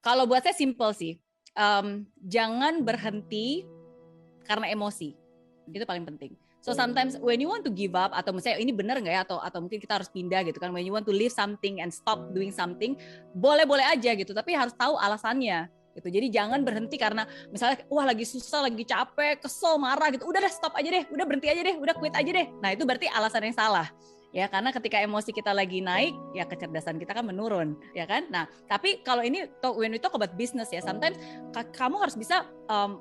Kalau buat saya simple sih, jangan berhenti karena emosi, itu paling penting. So sometimes when you want to give up, atau misalnya ini benar nggak ya, atau mungkin kita harus pindah gitu kan, when you want to leave something and stop doing something, boleh-boleh aja gitu, tapi harus tahu alasannya gitu. Jadi jangan berhenti karena misalnya wah lagi susah, lagi capek, kesel, marah gitu, udah stop aja deh, udah berhenti aja deh, udah quit aja deh. Nah itu berarti alasan yang salah. Ya, karena ketika emosi kita lagi naik, ya kecerdasan kita kan menurun, ya kan? Nah, tapi kalau ini when we talk about business ya, sometimes kamu harus bisa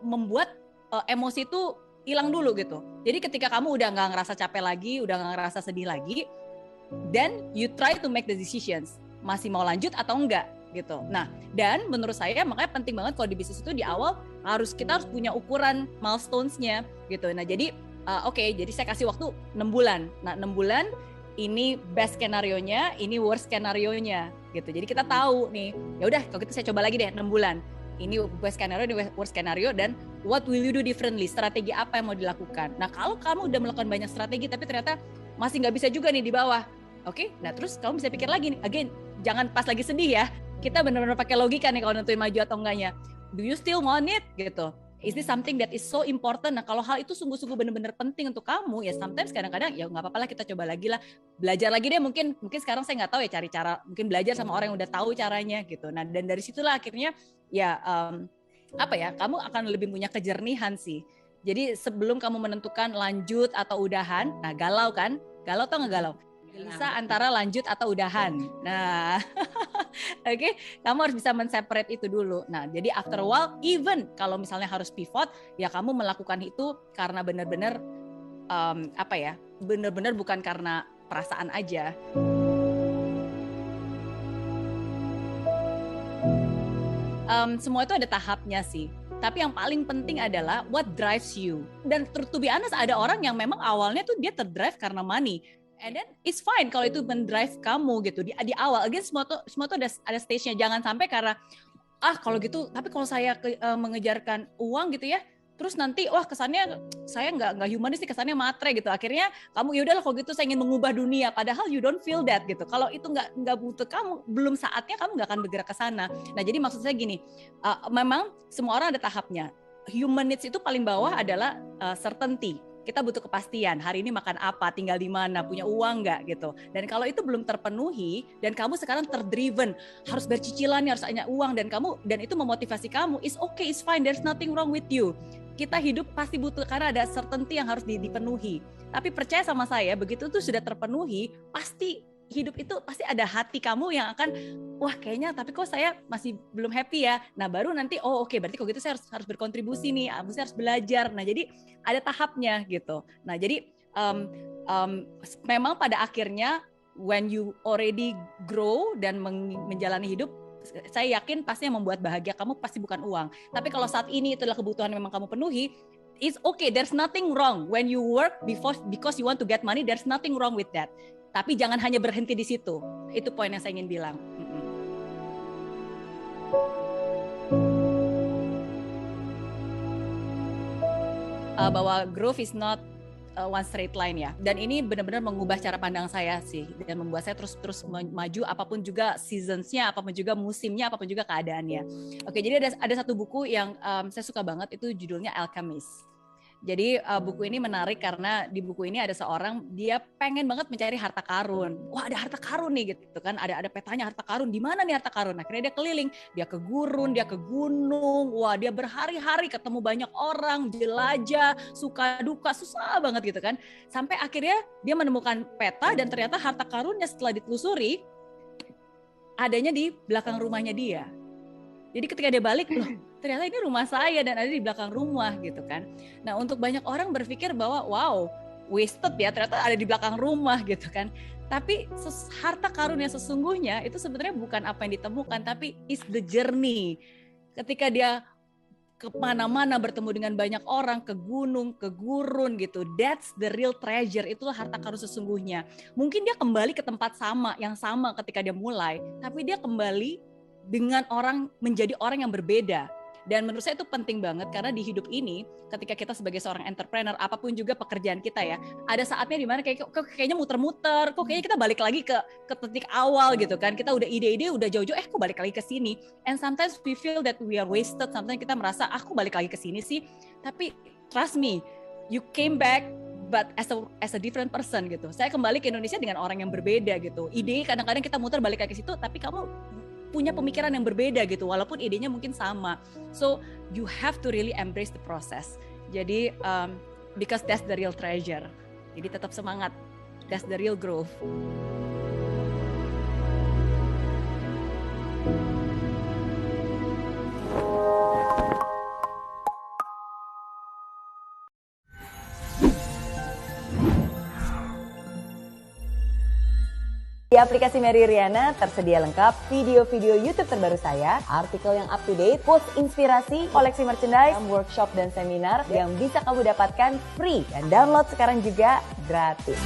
membuat emosi itu hilang dulu gitu. Jadi ketika kamu udah nggak ngerasa capek lagi, udah nggak ngerasa sedih lagi, then you try to make the decisions, masih mau lanjut atau enggak gitu. Nah, dan menurut saya makanya penting banget kalau di bisnis itu di awal kita harus punya ukuran milestones-nya gitu. Nah, jadi jadi saya kasih waktu 6 bulan. Nah, 6 bulan ini best skenario-nya, ini worst skenario-nya gitu. Jadi kita tahu nih, ya udah kalau gitu saya coba lagi deh 6 bulan. Ini best skenario, ini worst skenario, dan what will you do differently? Strategi apa yang mau dilakukan? Nah, kalau kamu udah melakukan banyak strategi tapi ternyata masih nggak bisa juga nih di bawah, oke? Nah, terus kamu bisa pikir lagi nih, again, jangan pas lagi sedih ya. Kita benar-benar pakai logika nih kalau nentuin maju atau enggaknya. Do you still want it? Gitu. Is this something that is so important? Nah, kalau hal itu sungguh-sungguh benar-benar penting untuk kamu, ya sometimes kadang-kadang ya nggak apa-apa lah, kita coba lagi lah, belajar lagi deh, mungkin sekarang saya nggak tahu ya, cari cara, mungkin belajar sama orang yang udah tahu caranya gitu. Nah, dan dari situlah akhirnya ya kamu akan lebih punya kejernihan sih. Jadi sebelum kamu menentukan lanjut atau udahan, nah galau tau nggak galau? Gelisah antara lanjut atau udahan. Nah, oke, kamu harus bisa men-separate itu dulu. Nah, jadi after a while, even kalau misalnya harus pivot, ya kamu melakukan itu karena benar-benar benar-benar bukan karena perasaan aja. Semua itu ada tahapnya sih. Tapi yang paling penting adalah what drives you. Dan to be honest, ada orang yang memang awalnya tuh dia terdrive karena money. And then it's fine kalau itu mendrive kamu gitu di awal. Again, semua tuh ada stage-nya. Jangan sampai karena kalau gitu, tapi kalau saya mengejarkan uang gitu ya, terus nanti kesannya saya nggak humanis nih, kesannya matre gitu. Akhirnya kamu ya udahlah kalau gitu saya ingin mengubah dunia, padahal you don't feel that gitu. Kalau itu nggak butuh kamu, belum saatnya, kamu nggak akan bergerak ke sana. Nah, jadi maksud saya gini, memang semua orang ada tahapnya. Human needs itu paling bawah adalah certainty. Kita butuh kepastian, hari ini makan apa, tinggal di mana, punya uang nggak gitu. Dan kalau itu belum terpenuhi dan kamu sekarang terdriven, harus bercicilan, harus punya uang, dan itu memotivasi kamu, it's okay, it's fine, there's nothing wrong with you. Kita hidup pasti butuh karena ada certainty yang harus dipenuhi. Tapi percaya sama saya, begitu itu sudah terpenuhi, pasti hidup itu pasti ada hati kamu yang akan kayaknya tapi kok saya masih belum happy ya. Nah, baru nanti oke, berarti kalau gitu saya harus berkontribusi nih, saya harus belajar. Nah, jadi ada tahapnya gitu. Nah, jadi memang pada akhirnya when you already grow dan menjalani hidup, saya yakin pasti yang membuat bahagia kamu pasti bukan uang. Tapi kalau saat ini itulah kebutuhan yang memang kamu penuhi, it's okay, there's nothing wrong when you work because you want to get money, there's nothing wrong with that. Tapi jangan hanya berhenti di situ. Itu poin yang saya ingin bilang. Bahwa growth is not one straight line ya. Dan ini benar-benar mengubah cara pandang saya sih, dan membuat saya terus maju apapun juga seasons-nya, apapun juga musimnya, apapun juga keadaannya. Oke, jadi ada satu buku yang saya suka banget, itu judulnya Alchemist. Jadi buku ini menarik karena di buku ini ada seorang, dia pengen banget mencari harta karun. Wah, ada harta karun nih gitu kan. Ada petanya harta karun. Di mana nih harta karun? Akhirnya dia keliling, dia ke gurun, dia ke gunung. Wah, dia berhari-hari ketemu banyak orang, jelajah, suka duka, susah banget gitu kan. Sampai akhirnya dia menemukan peta, dan ternyata harta karunnya setelah ditelusuri adanya di belakang rumahnya dia. Jadi ketika dia balik, loh, ternyata ini rumah saya dan ada di belakang rumah gitu kan. Nah, untuk banyak orang berpikir bahwa wow, wasted ya, ternyata ada di belakang rumah gitu kan. Tapi harta karun yang sesungguhnya itu sebenarnya bukan apa yang ditemukan, tapi is the journey. Ketika dia kemana-mana bertemu dengan banyak orang, ke gunung, ke gurun gitu, that's the real treasure, itulah harta karun sesungguhnya. Mungkin dia kembali ke tempat yang sama ketika dia mulai, tapi dia kembali dengan menjadi orang yang berbeda. Dan menurut saya itu penting banget karena di hidup ini ketika kita sebagai seorang entrepreneur, apapun juga pekerjaan kita ya, ada saatnya dimana kayaknya muter-muter, kok kayaknya kita balik lagi ke titik awal gitu kan. Kita udah ide-ide udah jauh-jauh, kok balik lagi ke sini. And sometimes we feel that we are wasted. Sometimes kita merasa aku balik lagi ke sini sih. Tapi trust me, you came back but as a different person gitu. Saya kembali ke Indonesia dengan orang yang berbeda gitu. Ide kadang-kadang kita muter balik lagi ke situ, tapi kamu punya pemikiran yang berbeda gitu, walaupun idenya mungkin sama. So you have to really embrace the process. Jadi because that's the real treasure. Jadi tetap semangat. That's the real growth. Di aplikasi Mary Riana tersedia lengkap video-video YouTube terbaru saya, artikel yang up to date, post inspirasi, koleksi merchandise, workshop dan seminar yang bisa kamu dapatkan free dan download sekarang juga gratis.